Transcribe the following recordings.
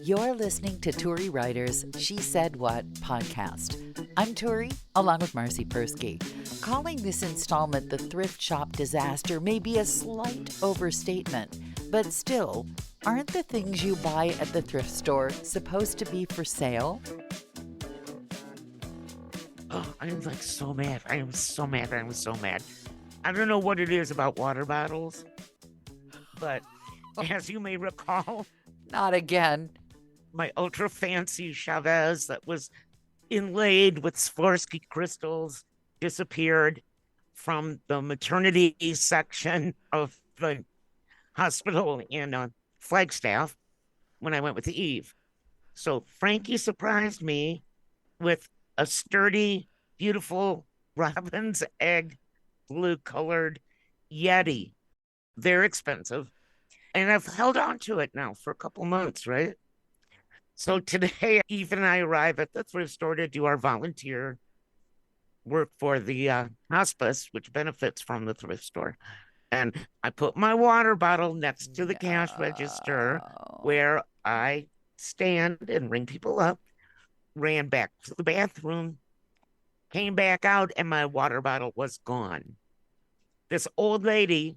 You're listening to Turi Writer's She Said What podcast. I'm Turi, along with Marcy Persky. Calling this installment the thrift shop disaster may be a slight overstatement, but still, aren't the things you buy at the thrift store supposed to be for sale? Oh, I'm like so mad. I am so mad. I don't know what it is about water bottles, but as you may recall, Not again. my ultra fancy Chavez that was inlaid with Swarovski crystals disappeared from the maternity section of the hospital in Flagstaff when I went with Eve. So Frankie surprised me with a sturdy, beautiful robin's egg blue colored Yeti. They're expensive. And I've held on to it now for a couple months, right? So today, Eve and I arrive at the thrift store to do our volunteer work for the hospice, which benefits from the thrift store. And I put my water bottle next to the cash register where I stand and ring people up, ran back to the bathroom, came back out, and my water bottle was gone. This old lady,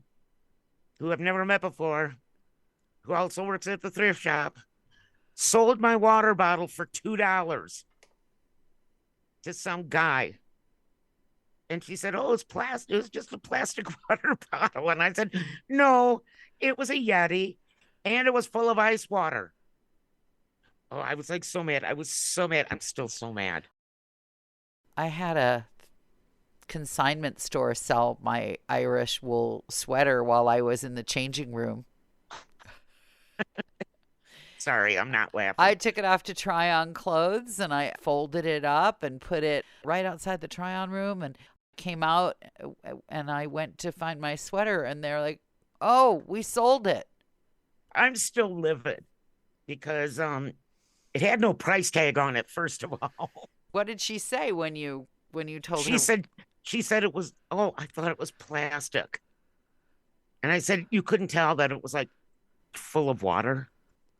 who I've never met before, who also works at the thrift shop, sold my water bottle for $2 to some guy. And she said, "Oh, it's plastic. It was just a plastic water bottle." And I said, "No, it was a Yeti, and it was full of ice water." Oh, I was like so mad. I was so mad. I'm still so mad. I had a consignment store sell my Irish wool sweater while I was in the changing room. Sorry, I'm not laughing. I took it off to try on clothes and I folded it up and put it right outside the try on room and came out and I went to find my sweater and they're like, "Oh, we sold it." I'm still livid because it had no price tag on it, first of all. What did she say when you told She her? said it was, "Oh, I thought it was plastic." And I said, "You couldn't tell that it was like full of water?"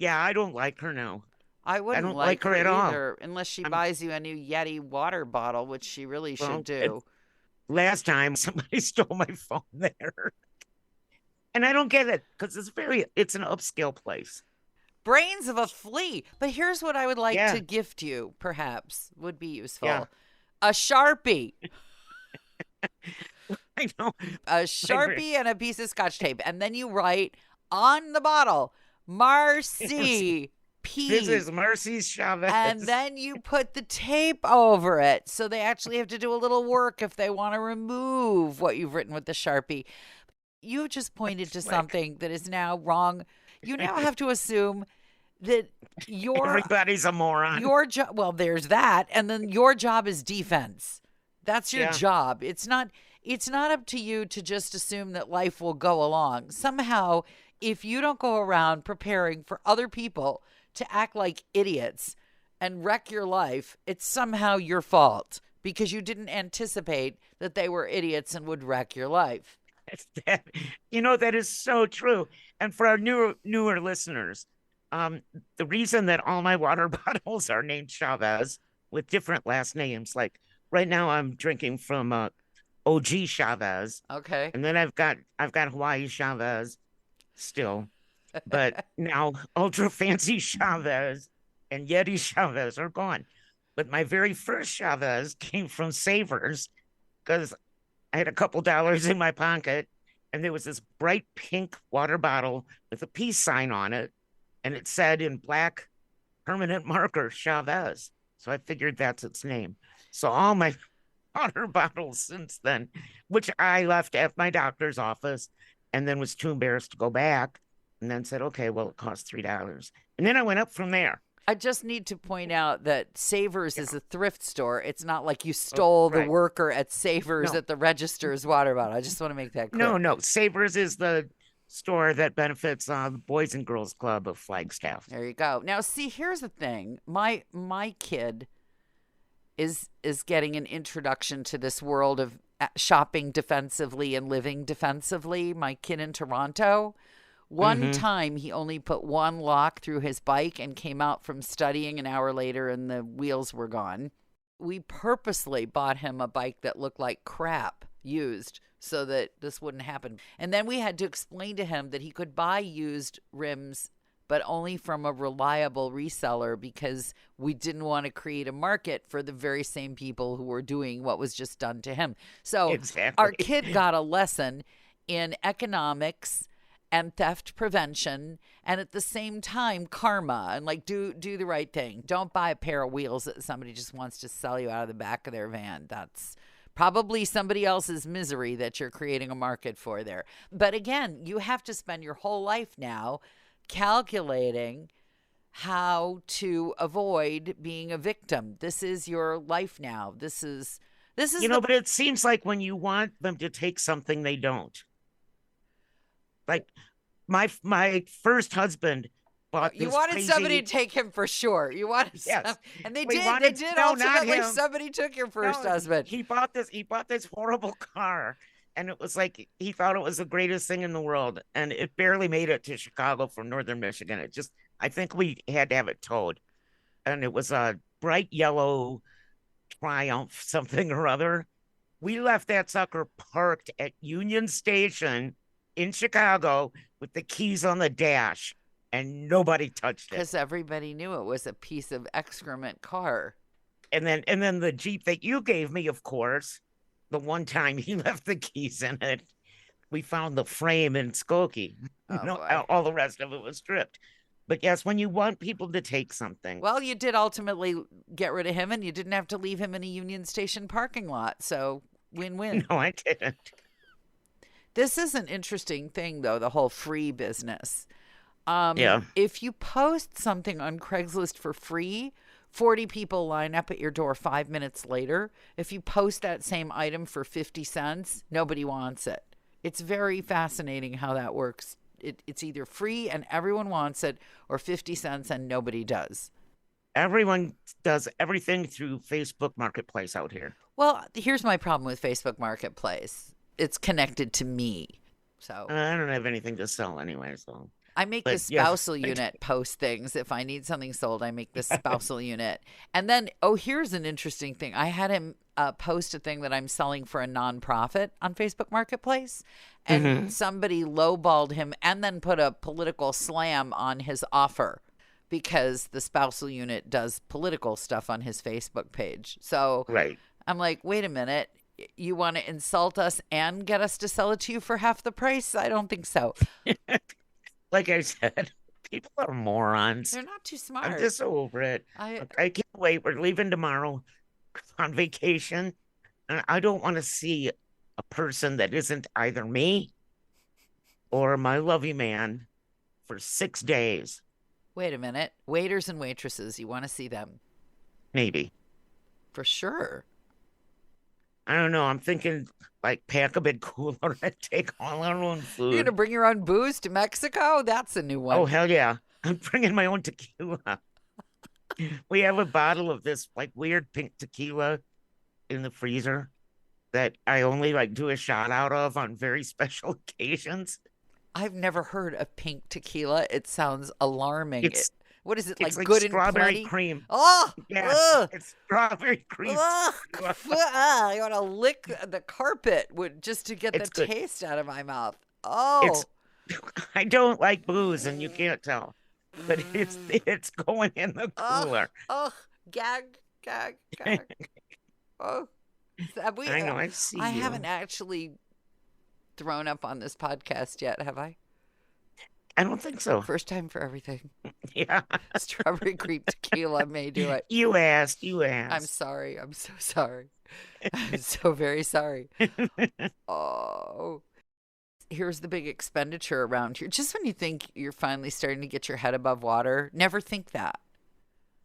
Yeah, I don't like her now. I wouldn't don't like her at either, all. unless she buys you a new Yeti water bottle, which she really should do. Last time somebody stole my phone there. And I don't get it because it's an upscale place. Brains of a flea. But here's what I would like Yeah. to gift you, perhaps, would be useful. Yeah. A Sharpie. I know. A Sharpie and a piece of Scotch tape. And then you write on the bottle, Marcy P. This is Marcy's Chavez. And then you put the tape over it. So they actually have to do a little work if they want to remove what you've written with the Sharpie. You just pointed to something that is now wrong. You now have to assume that everybody's a moron. Your job, well, there's that. And then your job is defense. That's your job. It's not up to you to just assume that life will go along. Somehow, if you don't go around preparing for other people to act like idiots and wreck your life, it's somehow your fault because you didn't anticipate that they were idiots and would wreck your life. That is so true. And for our newer listeners, the reason that all my water bottles are named Chavez with different last names, like right now I'm drinking from OG Chavez. Okay. And then I've got Hawaii Chavez still. But now ultra fancy Chavez and Yeti Chavez are gone. But my very first Chavez came from Savers because I had a couple dollars in my pocket and there was this bright pink water bottle with a peace sign on it. And it said in black permanent marker, Chavez. So I figured that's its name. So all my water bottles since then, which I left at my doctor's office and then was too embarrassed to go back and then said, okay, well, it cost $3. And then I went up from there. I just need to point out that Savers is a thrift store. It's not like you stole the worker at Savers at the register's water bottle. I just want to make that clear. No. Savers is the store that benefits the Boys and Girls Club of Flagstaff. There you go. Now, see, here's the thing. My kid is getting an introduction to this world of shopping defensively and living defensively. My kid in Toronto, One time he only put one lock through his bike and came out from studying an hour later and the wheels were gone. We purposely bought him a bike that looked like crap used so that this wouldn't happen. And then we had to explain to him that he could buy used rims, but only from a reliable reseller, because we didn't want to create a market for the very same people who were doing what was just done to him. So our kid got a lesson in economics and theft prevention, and at the same time karma, and like do the right thing. Don't buy a pair of wheels that somebody just wants to sell you out of the back of their van. That's probably somebody else's misery that you're creating a market for there. But again, you have to spend your whole life now calculating how to avoid being a victim. This is your life now. This is but it seems like when you want them to take something, they don't. Like my first husband bought this. You wanted crazy... somebody to take him for sure. You wanted, yes, and they did. They did. Ultimately, somebody took your first husband. He bought this horrible car, and it was like he thought it was the greatest thing in the world, and it barely made it to Chicago from northern Michigan. I think we had to have it towed, and it was a bright yellow Triumph something or other. We left that sucker parked at Union Station in Chicago with the keys on the dash, and nobody touched it because everybody knew it was a piece of excrement car. And then the Jeep that you gave me, of course, the one time he left the keys in it, we found the frame in Skokie. All the rest of it was stripped. But yes, when you want people to take something. Well, you did ultimately get rid of him, and you didn't have to leave him in a Union Station parking lot. So win-win. No, I didn't. This is an interesting thing, though, the whole free business. Yeah. If you post something on Craigslist for free, 40 people line up at your door 5 minutes later. If you post that same item for 50 cents, nobody wants it. It's very fascinating how that works. It's either free and everyone wants it, or 50 cents and nobody does. Everyone does everything through Facebook Marketplace out here. Well, here's my problem with Facebook Marketplace. It's connected to me. So I don't have anything to sell anyway, so I make the spousal unit post things. If I need something sold, I make the spousal unit. And then, here's an interesting thing. I had him post a thing that I'm selling for a nonprofit on Facebook Marketplace. And somebody lowballed him and then put a political slam on his offer, because the spousal unit does political stuff on his Facebook page. So I'm like, wait a minute. You want to insult us and get us to sell it to you for half the price? I don't think so. Like I said, people are morons. They're not too smart. I'm just over it. I can't wait. We're leaving tomorrow on vacation, and I don't want to see a person that isn't either me or my lovey man for 6 days. Wait a minute. Waiters and waitresses, you want to see them? Maybe. For sure. I don't know. I'm thinking like pack a bit cooler and take all our own food. You're going to bring your own booze to Mexico? That's a new one. Oh, hell yeah. I'm bringing my own tequila. We have a bottle of this like weird pink tequila in the freezer that I only like do a shot out of on very special occasions. I've never heard of pink tequila. It sounds alarming. What is it, like strawberry good and plenty? Cream? Oh, yeah, it's strawberry cream. You want to lick the carpet just to get the taste out of my mouth. Oh, I don't like booze, and you can't tell, but it's going in the cooler. Gag. Oh, I know. I haven't actually thrown up on this podcast yet, have I? I don't think so. First time for everything. Yeah. Strawberry cream tequila may do it. You asked. I'm sorry. I'm so sorry. I'm so very sorry. Oh. Here's the big expenditure around here. Just when you think you're finally starting to get your head above water, never think that.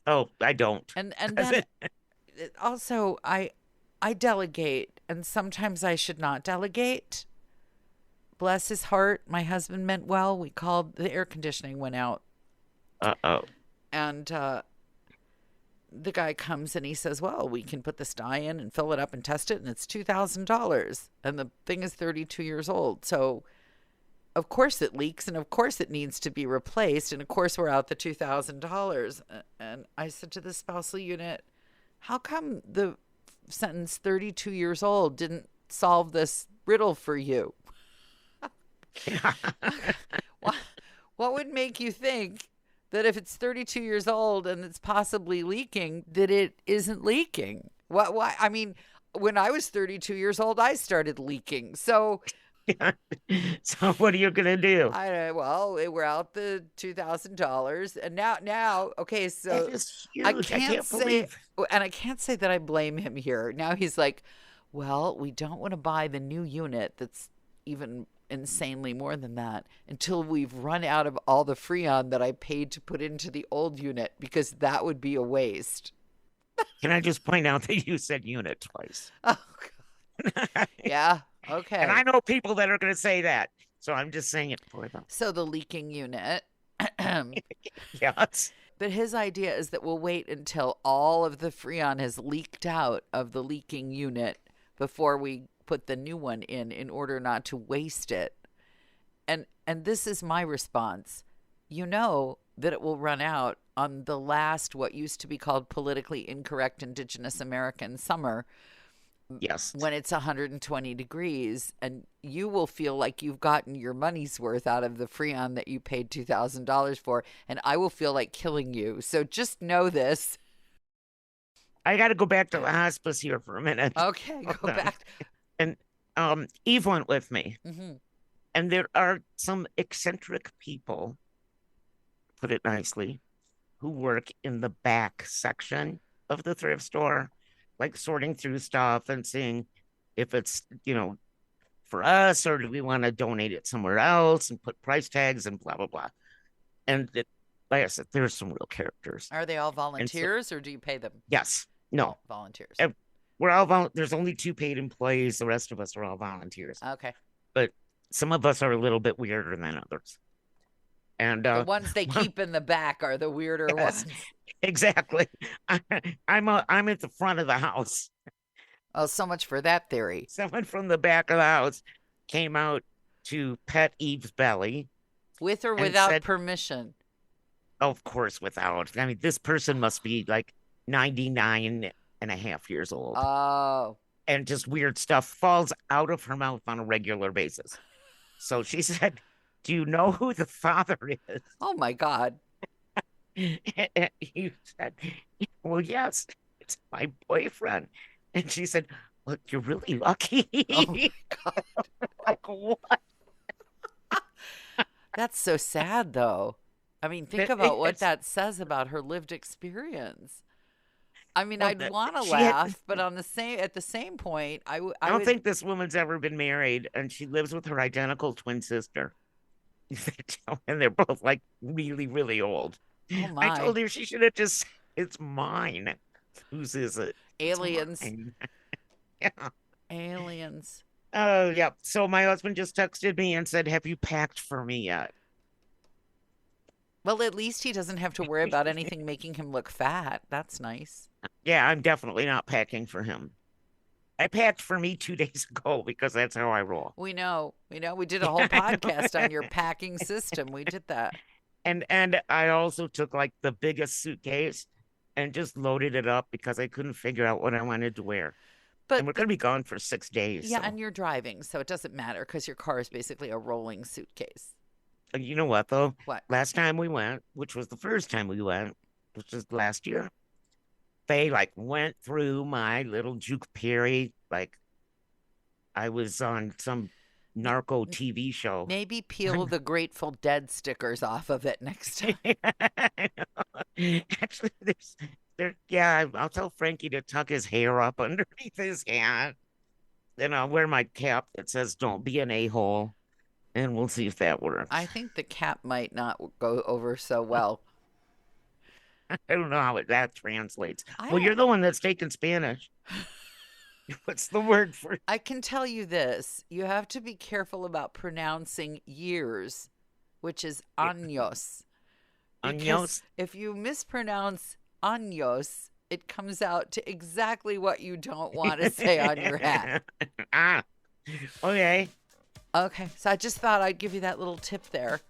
Oh, I don't. And then also I delegate, and sometimes I should not delegate. Bless his heart, my husband meant well. We called, the air conditioning went out. Uh-oh. And the guy comes and he says, well, we can put this dye in and fill it up and test it, and it's $2,000. And the thing is 32 years old. So of course it leaks, and of course it needs to be replaced, and of course we're out the $2,000. And I said to the spousal unit, how come the sentence 32 years old didn't solve this riddle for you? What would make you think that if it's 32 years old and it's possibly leaking, that it isn't leaking? Why? I mean, when I was 32 years old, I started leaking. So, so what are you gonna do? well, we're out the $2,000, and now, okay. So That is huge. I can't say, believe. and I can't say that I blame him here. Now he's like, well, we don't want to buy the new unit that's even insanely more than that until we've run out of all the Freon that I paid to put into the old unit, because that would be a waste. Can I just point out that you said unit twice? Oh, God. Yeah. Okay. And I know people that are going to say that, so I'm just saying it for them. So the leaking unit. Yes. But his idea is that we'll wait until all of the Freon has leaked out of the leaking unit before we put the new one in order not to waste it. And this is my response. You know that it will run out on the last, what used to be called politically incorrect Indigenous American summer. Yes. When it's 120 degrees, and you will feel like you've gotten your money's worth out of the Freon that you paid $2,000 for, and I will feel like killing you. So just know this. I got to go back to the hospice here for a minute. Okay, go back. And Eve went with me. Mm-hmm. And there are some eccentric people, put it nicely, who work in the back section of the thrift store, like sorting through stuff and seeing if it's, for us, or do we want to donate it somewhere else and put price tags and blah, blah, blah. And like I said, there's some real characters. Are they all volunteers, or do you pay them? Yes. No. Oh, volunteers. We're all there's only 2 paid employees. The rest of us are all volunteers. Okay. But some of us are a little bit weirder than others. And the ones they keep in the back are the weirder ones. Exactly. I'm at the front of the house. Oh, so much for that theory. Someone from the back of the house came out to pet Eve's belly. With or without permission? Of course, without. I mean, this person must be like 99 and a half years old. Oh. And just weird stuff falls out of her mouth on a regular basis. So she said, do you know who the father is? Oh, my God. And he said, well, yes, it's my boyfriend. And she said, well, you're really lucky. Oh, my God. Like, what? That's so sad, though. I mean, think about what that says about her lived experience. I mean, I'd want to laugh, but at the same point, I don't think this woman's ever been married, and she lives with her identical twin sister. And they're both like really, really old. Oh my. I told her she should have just, it's mine. Whose is it? Aliens. Yeah. Aliens. Oh, yeah. So my husband just texted me and said, have you packed for me yet? Well, at least he doesn't have to worry about anything making him look fat. That's nice. Yeah, I'm definitely not packing for him. I packed for me 2 days ago because that's how I roll. We know. We did a whole podcast on your packing system. We did that. And I also took like the biggest suitcase and just loaded it up because I couldn't figure out what I wanted to wear. And we're going to be gone for 6 days. Yeah, so. and you're driving, so it doesn't matter because your car is basically a rolling suitcase. You know what, though? What? Last time we went, which was the first time we went, which was last year, they like went through my little Juke Perry, like I was on some narco TV show. Maybe peel the Grateful Dead stickers off of it next time. Actually, I'll tell Frankie to tuck his hair up underneath his hat. Then I'll wear my cap that says, don't be an a-hole. And we'll see if that works. I think the cap might not go over so well. I don't know how that translates. Well, you're the one that's taking Spanish. What's the word for it? I can tell you this. You have to be careful about pronouncing years, which is años. Años? If you mispronounce años, it comes out to exactly what you don't want to say on your hat. Okay. Okay, so I just thought I'd give you that little tip there.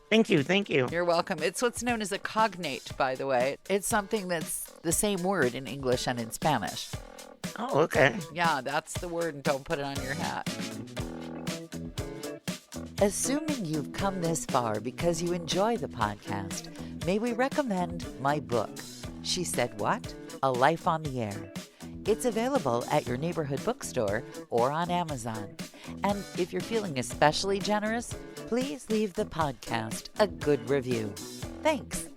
Thank you. Thank you. You're welcome. It's what's known as a cognate, by the way. It's something that's the same word in English and in Spanish. Oh, okay. Yeah, that's the word, and don't put it on your hat. Assuming you've come this far because you enjoy the podcast, may we recommend my book, She Said What? A Life on the Air. It's available at your neighborhood bookstore or on Amazon. And if you're feeling especially generous, please leave the podcast a good review. Thanks.